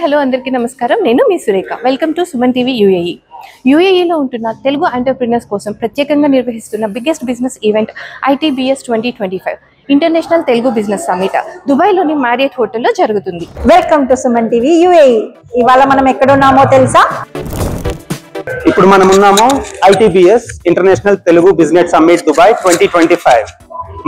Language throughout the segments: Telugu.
హలో అందరికీ నమస్కారం. నేను మీ Surekha. Welcome to Suman TV UAE. యూఏఈలో ఉంటున్న తెలుగు ఎంటర్‌ప్రెన్యూర్స్ కోసం ప్రత్యేకంగా నిర్వహిస్తున్న biggest business event ITBS 2025 international Telugu business summit దుబాయ్లోని మ్యారియట్ హోటల్లో జరుగుతుంది. Welcome to Suman TV UAE. ఇవాళ మనం ఎక్కడ ఉన్నామో తెలుసా? ఇప్పుడు మనం ఉన్నాము ITBS international Telugu business summit Dubai 2025.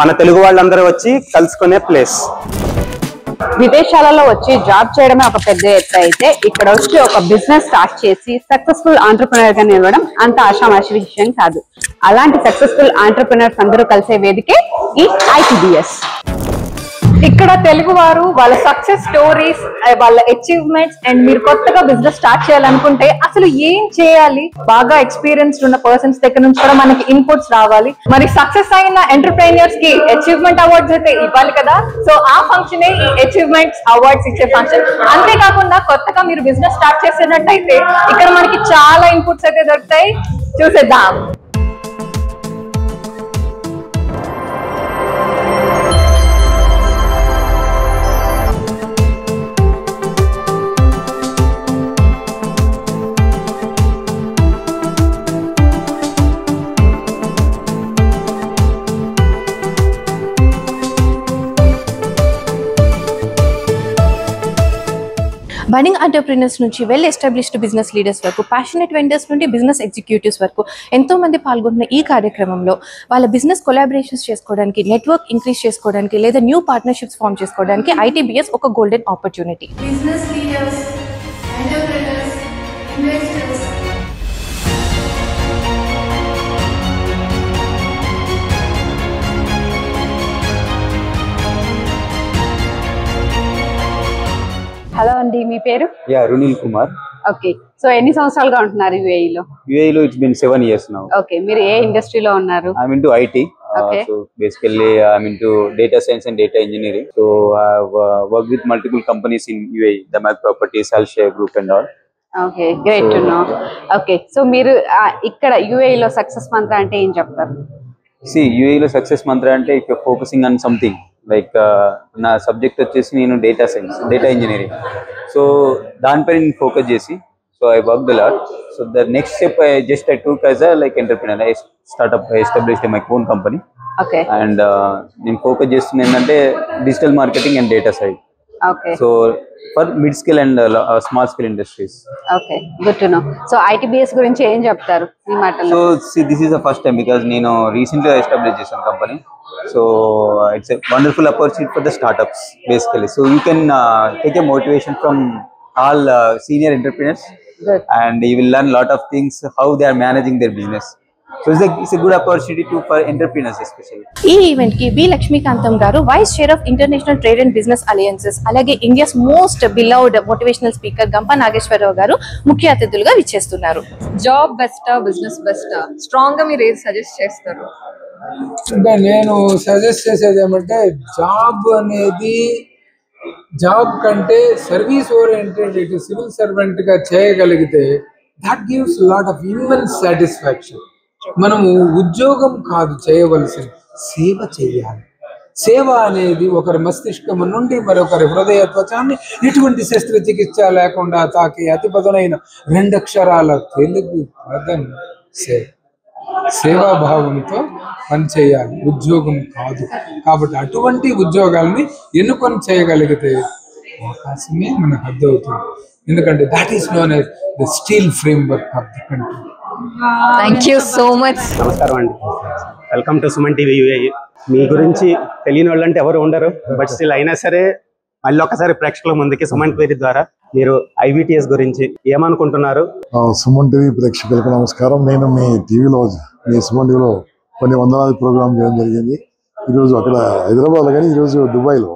మన తెలుగు వాళ్ళందరూ వచ్చి కలుసుకునే ప్లేస్. విదేశాలలో వచ్చి జాబ్ చేయడమే ఒక పెద్ద ఎత్తు అయితే ఇక్కడ వచ్చి ఒక బిజినెస్ స్టార్ట్ చేసి సక్సెస్ఫుల్ ఆంటర్‌ప్రెన్యూర్ గా నిలవడం అంత ఆషామాషి విషయం కాదు. అలాంటి సక్సెస్ఫుల్ ఆంటర్‌ప్రెన్యూర్స్ అందరూ కలిసే వేదికే ఈ ITBS. ఇక్కడ తెలుగు వారు వాళ్ళ సక్సెస్ స్టోరీస్, వాళ్ళ అచీవ్మెంట్స్ అండ్ మీరు కొత్తగా బిజినెస్ స్టార్ట్ చేయాలనుకుంటే అసలు ఏం చేయాలి, బాగా ఎక్స్పీరియన్స్ ఉన్న పర్సన్స్ దగ్గర నుంచి కూడా మనకి ఇన్పుట్స్ రావాలి. మరి సక్సెస్ అయిన ఎంటర్‌ప్రెన్యూర్స్ కి అచీవ్మెంట్ అవార్డ్స్ అయితే ఇవ్వాలి కదా. సో ఆ ఫంక్షన్ ఈ అచీవ్మెంట్స్ అవార్డ్స్ ఇచ్చే ఫంక్షన్. అంతేకాకుండా కొత్తగా మీరు బిజినెస్ స్టార్ట్ చేసేటట్టయితే ఇక్కడ మనకి చాలా ఇన్పుట్స్ అయితే దొరుకుతాయి. చూసేద్దాం. బడింగ్ ఎంటర్‌ప్రెన్యూర్స్ నుంచి వెల్ ఎస్టాబ్లిష్డ్ బిజినెస్ లీడర్స్ వరకు, ప్యాషనెట్ వెండర్స్ నుండి బిజినెస్ ఎగ్జిక్యూటివ్స్ వరకు ఎంతో మంది పాల్గొన్న ఈ కార్యక్రమంలో వాళ్ళ బిజినెస్ కొలాబరేషన్స్ చేసుకోవడానికి, నెట్వర్క్ ఇంక్రీజ్ చేసుకోవడానికి లేదా న్యూ పార్ట్నర్షిప్స్ ఫామ్ చేసుకోవడానికి ITBS ఒక golden opportunity. Business leaders, entrepreneurs, investors, hello అండి, మీ పేరు? రునిల్ కుమార్. ఓకే, సో ఎన్ని సంవత్సరాలుగా ఉంటున్నారు యూఏఈలో? యూఏఈలో it's been 7 years now. Okay, మీరు ఏ ఇండస్ట్రీలో ఉన్నారు? I'm into IT. Okay. So basically I'm into data science and data engineering. So I've worked with multiple companies in UAE, Damak Properties, Alshare Group and all. Okay, great to know. Okay, so మీరు ఇక్కడ యూఏఈలో సక్సెస్ మంత్ర అంటే ఏం చెప్తారు? See, UAEలో సక్సెస్ మంత్ర అంటే if you're focusing on something like నా సబ్జెక్ట్ వచ్చేసి నేను data science, data engineering. So దానిపై నేను ఫోకస్ చేసి so I work the lot. So the next step I took as a like entrepreneur. I established my own company. Okay, and నేను ఫోకస్ చేస్తుంది ఏంటంటే digital marketing and data side. Okay, so for mid scale and small scale industries. Okay, good to know. So ITBS గురించి ఏం చెప్తారు మీ మాటల్లో? So this is the first time because నేను రీసెంట్గా ఎస్టాబ్లిష్ చేశాను company. So it's a wonderful opportunity for the startups basically. So you can take a motivation from all senior entrepreneurs. Good. And you will learn lot of things how they are managing their business. So it's a good opportunity for entrepreneurs especially. ఈ ఈవెంట్ కి బి లక్ష్మీకాంతం గారు, vice chair of international trade and business alliances, అలాగే India's most beloved motivational speaker Gampa Nageswararao గారు ముఖ్య అతిథులుగా విచ్చేస్తున్నారు. జాబ్ బెస్టా, బిజినెస్ బెస్టా? స్ట్రాంగ్ గా మీరు ఏది సజెస్ట్ చేస్తారు? అంటే నేను సజెస్ట్ చేసేది ఏమంటే జాబ్ కంటే సర్వీస్ ఓరియంటెడ్ ఇటు సివిల్ సర్వెంట్ గా చేయగలిగితే that gives lot of immense satisfaction. మనము ఉద్యోగం కాదు చేయవలసింది, సేవ చేయాలి. సేవ అనేది ఒకరి మస్తిష్కం నుండి మరొకరి హృదయ త్వచాన్ని ఎటువంటి శస్త్రచికిత్స లేకుండా తాకే అతి పదునైన 2 అక్షరాల తెలుగు పదం సేవ. సేవాభావంతో పనిచేయాలి, ఉద్యోగం కాదు. కాబట్టి అటువంటి ఉద్యోగాల్ని ఎన్నుకొని చేయగలిగితే అవకాశమే మనకు అర్థమవుతుంది. ఎందుకంటే that is known as the steel framework of the country. Thank you so much. నమస్కారం అండి, welcome to Suman TV UAE. మీ గురించి తెలియని వాళ్ళు అంటే ఎవరు ఉండరు, బట్ స్టిల్ అయినా సరే మళ్ళీ ఒకసారి ప్రేక్షకుల ముందుకి సుమన్ టీవీ ద్వారా మీరు IBTS గురించి ఏమనుకుంటున్నారు? సుమన్ టీవీ ప్రేక్షకులకు నమస్కారం. నేను మీ సుమన్ టీవీలో కొన్ని వందలాది ప్రోగ్రామ్ చేయడం జరిగింది. ఈరోజు అక్కడ హైదరాబాద్లో కానీ ఈరోజు దుబాయ్లో.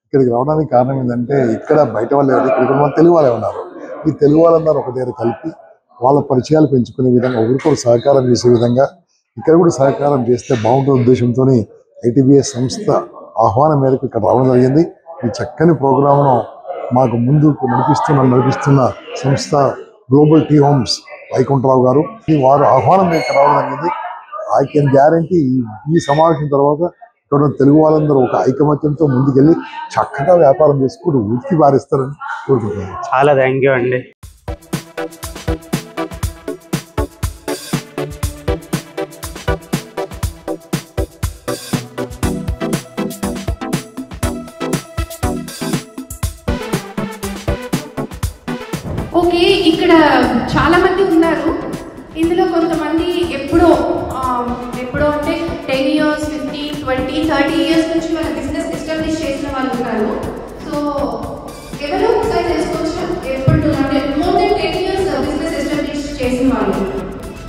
ఇక్కడికి రావడానికి కారణం ఏంటంటే ఇక్కడ బయట వాళ్ళు ఎవరు, ఇక్కడ మన తెలుగు వాళ్ళే ఉన్నారు. ఈ తెలుగు వాళ్ళందరూ ఒక దగ్గర కలిపి వాళ్ళ పరిచయాలు పెంచుకునే విధంగా, ఒకరికొకరు సహకారం చేసే విధంగా ఇక్కడ కూడా సహకారం చేస్తే బాగుంటున్న ఉద్దేశంతో ITBS సంస్థ ఆహ్వానం మేరకు ఇక్కడ రావడం జరిగింది. ఈ చక్కని ప్రోగ్రామ్ను మాకు ముందుకు నడిపిస్తున్న సంస్థ గ్లోబల్ టీ హోమ్స్ వైకుంఠరావు గారు, వారు ఆహ్వానం మేరకు రావడం జరిగింది. I can guarantee ఈ సమావేశం తర్వాత ఇక్కడ తెలుగు వాళ్ళందరూ ఒక ఐకమత్యంతో ముందుకెళ్ళి చక్కగా వ్యాపారం చేసుకుంటూ ఉతికి బారిస్తారని కోరుకుంటున్నాను. చాలా థ్యాంక్ యూ అండి. ఓకే, ఇక్కడ చాలా మంది ఉన్నారు. ఇందులో కొంతమంది ఎప్పుడో అంటే 10 years, 15, 20, 30 years నుంచి వాళ్ళ బిజినెస్ ఎస్టాబ్లిష్ చేసిన వాళ్ళు ఉన్నారు. సో ఎవరో ఒకసారి చేసుకోవచ్చు. ఎప్పుడు అంటే more than 10 years business establish చేసిన వాళ్ళు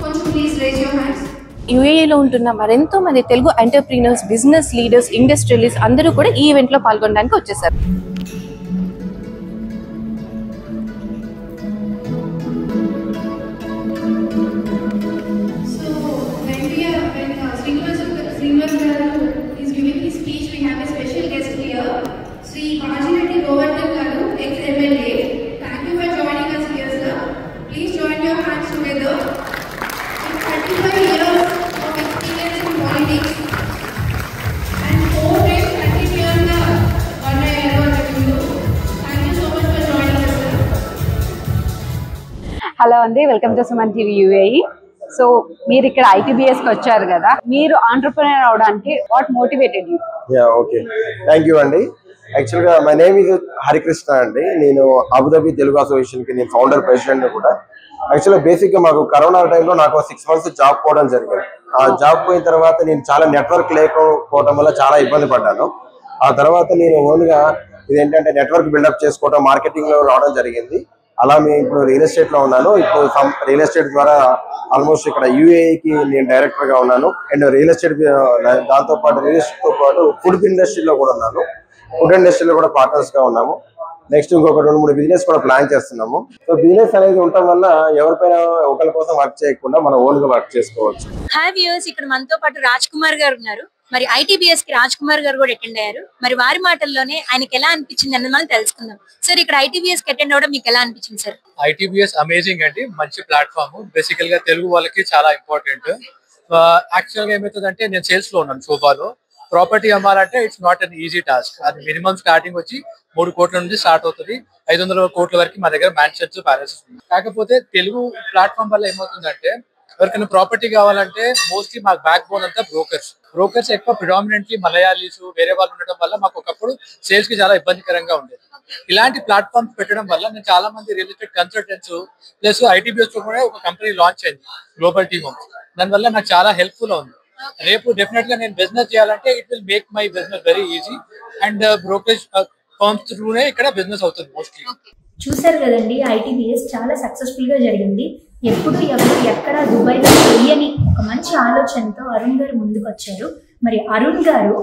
కొంచెం ప్లీజ్ రేజ్ యువర్ హ్యాండ్స్. యూఏఈలో ఉంటున్న మరెంతో మంది Telugu entrepreneurs, business leaders, industrialist అందరూ కూడా ఈ ఈవెంట్లో పాల్గొనడానికి వచ్చేసారు. హలో అండి, welcome to Suman TV UAE. So మీరు ఇక్కడ ఐటీబీఎస్ కి వచ్చారు కదా, మీరు ఆంటర్ప్రెన్యూర్ అవడానికి what motivated you? Okay, thank you అండి. యాక్చువల్గా మై నేమ్ ఇస్ హరికృష్ణ అండి. నేను అబుదాబి తెలుగు అసోసియేషన్ కి నేను ఫౌండర్ ప్రెసిడెంట్ కూడా. యాక్చువల్గా బేసిక్ గా మాకు కరోనా టైంలో నాకు 6 months జాబ్ పోవడం జరిగింది. ఆ జాబ్ పోయిన తర్వాత నేను చాలా నెట్వర్క్ లేకపోవడం వల్ల చాలా ఇబ్బంది పడ్డాను. ఆ తర్వాత నేను ఓన్గా ఇదేంటంటే నెట్వర్క్ బిల్డప్ చేసుకోవడం, మార్కెటింగ్ లో రావడం జరిగింది. అలా మేము ఇప్పుడు రియల్ ఎస్టేట్ లో ఉన్నాను. ఇప్పుడు రియల్ ఎస్టేట్ ద్వారా ఆల్మోస్ట్ ఇక్కడ యూఏఈకి నేను డైరెక్టర్ గా ఉన్నాను. అండ్ రియల్ ఎస్టేట్ దాంతో పాటు రియల్ ఎస్టేట్ తో పాటు ఫుడ్ ఇండస్ట్రీలో కూడా ఉన్నాను. ఫుడ్ ఇండస్ట్రీలో కూడా పార్ట్నర్స్ గా ఉన్నాము. నెక్స్ట్ ఇంకొక 2-3 బిజినెస్ కూడా ప్లాన్ చేస్తున్నాము. సో బిజినెస్ అనేది ఉండటం వల్ల ఎవరిపైన ఒకరి కోసం వర్క్ చేయకుండా మనం ఓన్ గా వర్క్ చేసుకోవచ్చు. హాయ్ వ్యూయర్స్, ఇక్కడ మనతో పాటు రాజ్ కుమార్ గారు ఉన్నారు. మరి ఐటీబీఎస్ కి రాజ్ కుమార్ గారు కూడా అటెండ్ అయ్యారు. మరి వారి మాటల్లోనే ఆయనకి ఎలా అనిపించింది అన్నది మనం తెలుసుకుందాం. సార్, ఇక్కడ ఐటీబీఎస్ కి అటెండ్ అవడం మీకు ఎలా అనిపించింది సార్? ఐటీబీఎస్ అమేజింగ్ అండి, మంచి ప్లాట్ఫామ్. బేసికల్ గా తెలుగు వాళ్ళకి చాలా ఇంపార్టెంట్. యాక్చువల్ గా ఏమవుతుందంటే నేను సేల్స్ లో ఉన్నాను శోభాలో. ప్రాపర్టీ అమ్మాలంటే it's not an easy task. అది మినిమం స్టార్టింగ్ వచ్చి 3 కోట్ల నుంచి స్టార్ట్ అవుతుంది. 500 కోట్ల వరకు మా దగ్గర మ్యాన్షన్స్, ప్యాలెసెస్ ఉన్నాయి. కాకపోతే తెలుగు ప్లాట్ఫామ్ వల్ల ఏమవుతుందంటే ఎవరికైనా ప్రాపర్టీ కావాలంటే మోస్ట్లీ మాకు బ్యాక్ బోన్ అంతా బ్రోకర్స్ ఎక్కువ ప్రిడామినెంట్లీ మలయాళీస్ వేరే వాళ్ళు ఉండడం వల్ల మాకు ఒకప్పుడు సేల్స్ కి చాలా ఇబ్బందికరంగా ఉండేది. ఇలాంటి ప్లాట్ఫామ్స్ పెట్టడం వల్ల నేను చాలా మంది రియల్ ఎస్టేట్ కన్సల్టెంట్స్ ప్లస్ ఐటీబీఎస్ లో కూడా ఒక కంపెనీ లాంచ్ అయింది, గ్లోబల్ టీమ్. దానివల్ల నాకు చాలా హెల్ప్ఫుల్ ఉంది. రేపు డెఫినెట్ గా నేను బిజినెస్ చేయాలంటే it will make my business very easy. And brokerage firms త్రూనే ఇక్కడ బిజినెస్ అవుతుంది మోస్ట్లీ. చూసారు కదండి, ఐటీబీఎస్ చాలా సక్సెస్ఫుల్ గా జరిగింది. ఎప్పుడు ఎవరు ఎక్కడ దుబాయ్లో తెలియని ఒక మంచి ఆలోచనతో అరుణ్ గారు ముందుకు వచ్చారు. మరి అరుణ్ గారు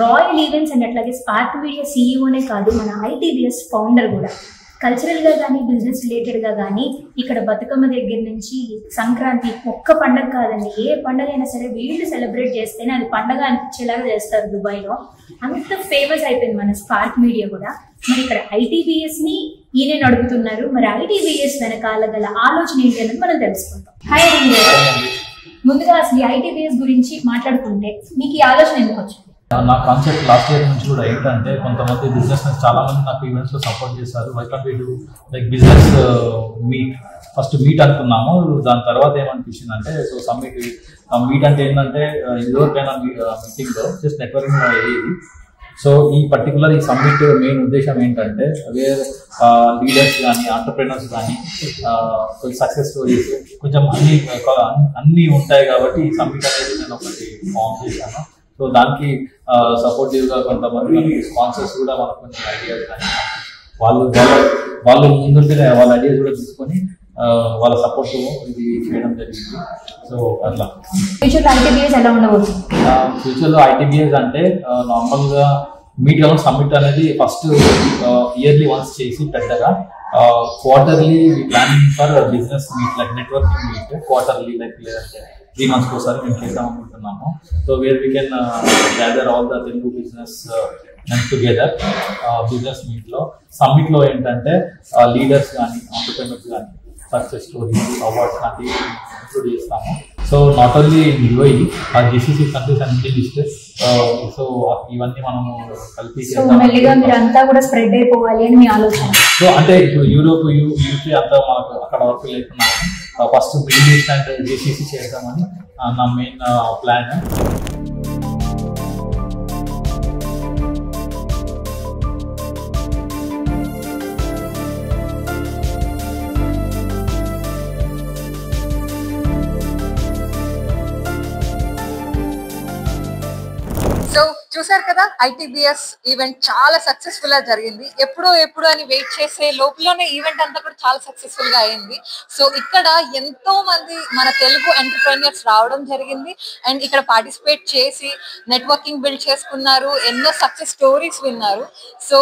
రాయల్ ఈవెంట్స్ అండ్ అట్లాగే స్పార్క్ మీడియా సీఈఓనే కాదు, మన ఐటీబీఎస్ ఫౌండర్ కూడా. కల్చరల్ గా కానీ బిజినెస్ రిలేటెడ్ గా కానీ ఇక్కడ బతుకమ్మ దగ్గర నుంచి సంక్రాంతి ఒక్క పండగ కాదండి, ఏ పండగ అయినా సరే వీళ్ళు సెలబ్రేట్ చేస్తేనే అది పండగ అనిపించేలాగా చేస్తారు దుబాయ్లో. అంత ఫేమస్ అయిపోయింది మన స్పార్క్ మీడియా కూడా. మరి ఇక్కడ ఐటీబీఎస్ ని ఈయన నడుపుతున్నారు. మరి ఐటీబీఎస్ వెనకాల గల ఆలోచన ఏంటి అనేది మనం తెలుసుకుంటాం. హాయ్ అండి, ముందుగా అసలు ఐటీబీఎస్ గురించి మాట్లాడుకుంటే మీకు ఈ ఆలోచన ఎందుకు వచ్చింది? నా కాన్సెప్ట్ లాస్ట్ ఇయర్ నుంచి కూడా ఏంటంటే కొంతమంది బిజినెస్ చాలా మంది నాకు ఈవెంట్స్ లో సపోర్ట్ చేశారు. Why can't we do like business meet. First meet అనుకున్నాము, దాని తర్వాత ఏమనిపించింది అంటే సో సమ్మిట్ మీట్ అంటే ఏంటంటే ఎవరికైనా మీటింగ్ లో జస్ట్ నెట్వర్కింగ్ అయ్యేది. సో ఈ పర్టికులర్ ఈ సమ్మిట్ మెయిన్ ఉద్దేశం ఏంటంటే వేర్ లీడర్స్ కానీ ఆంటర్ప్రెనర్స్ కానీ సక్సెస్ స్టోరీస్ కొంచెం అన్నీ ఉంటాయి కాబట్టి ఈ సమ్మిట్ అనేది నేను ఒకటి ఫామ్ చేశాను. సో దానికి సపోర్టివ్ గా కొంతమంది స్పాన్సర్స్ కూడా మనకు కొంచెం ఐడియాస్ కానీ వాళ్ళు ముందుంటే వాళ్ళ ఐడియాస్ కూడా తీసుకొని వాళ్ళ సపోర్ట్ ఇది చేయడం జరిగింది. సో అట్లా ఫ్యూచర్లో ఐటీబీఎస్ ఎలా ఉండబోతుంది? ఫ్యూచర్లో ఐటీబీఎస్ అంటే నార్మల్గా మీట్ గ్రౌండ్ సమ్మిట్ అనేది ఫస్ట్ ఇయర్లీ వన్స్ చేసి పెద్దగా quarterly planning for business meet like networking meet quarterly like లేదంటే 3 months ఒకసారి మేము చేద్దాం అనుకుంటున్నాము. So where we can gather all the Telugu business together business మీట్లో. సమ్మిట్లో ఏంటంటే లీడర్స్ కానీ ఆంటర్ప్రెనర్స్ కానీ సక్సెస్ స్టోరీస్ అవార్డ్స్ లాంటివి ఇంక్లూడ్ చేస్తాము. సో నాట్ ఓన్లీ యూఐ ఆ జీసీసీ కంట్రీస్ అన్ని లిస్టెడ్. సో ఇవన్నీ మనము కలిపి సో మెల్లిగా మీరు అంతా కూడా స్ప్రెడ్ అయిపోవాలి అని మీ ఆలోచన. సో అంటే ఇప్పుడు యూరోప్ యూకే అంతా మనకు అక్కడ వరకు లేకున్నా first middle east and GCC చేద్దామని నా మెయిన్ ప్లాన్. సో చూసారు కదా, ITBS ఈవెంట్ చాలా సక్సెస్ఫుల్ గా జరిగింది. ఎప్పుడు అని వెయిట్ చేసే లోపలనే ఈవెంట్ అంతా కూడా చాలా సక్సెస్ఫుల్ గా అయింది. సో ఇక్కడ ఎంతో మంది మన తెలుగు ఎంటర్‌ప్రెన్యూర్స్ రావడం జరిగింది అండ్ ఇక్కడ పార్టిసిపేట్ చేసి నెట్వర్కింగ్ బిల్డ్ చేసుకున్నారు, ఎన్నో సక్సెస్ స్టోరీస్ విన్నారు. So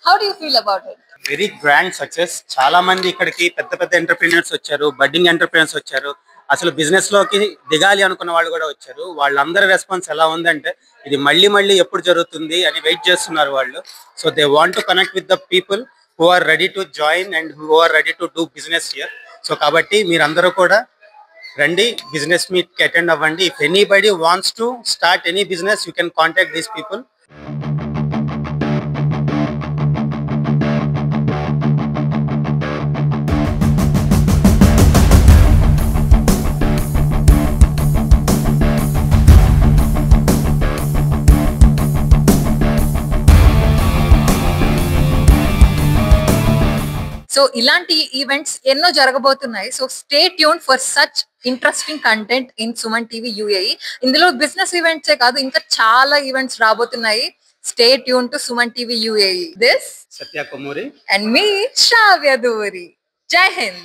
how do you feel about it? Very grand success. చాలా మంది ఇక్కడికి పెద్ద పెద్ద ఎంటర్‌ప్రెన్యూర్స్ వచ్చారు, బడ్డింగ్ ఎంటర్‌ప్రెన్యూర్స్ వచ్చారు, అసలు బిజినెస్ లోకి దిగాలి అనుకున్న వాళ్ళు కూడా వచ్చారు. వాళ్ళందరి రెస్పాన్స్ ఎలా ఉందంటే ఇది మళ్ళీ ఎప్పుడు జరుగుతుంది అని వెయిట్ చేస్తున్నారు వాళ్ళు. So they want to connect with the people who are ready to join and who are ready to do business here. So కాబట్టి మీరందరూ కూడా రండి, బిజినెస్ మీట్ కి అటెండ్ అవ్వండి. If anybody wants to start any business you can contact these people. So ఇలాంటి ఈవెంట్స్ ఎన్నో జరగబోతున్నాయి. So stay tune for such interesting content in Suman TV UAE. ఇందులో బిజినెస్ ఈవెంట్సే కాదు, ఇంకా చాలా ఈవెంట్స్ రాబోతున్నాయి. Stay tune to Suman TV UAE. This Satya Komuri and మీ శ్రావ్య దూరి. జై హింద్.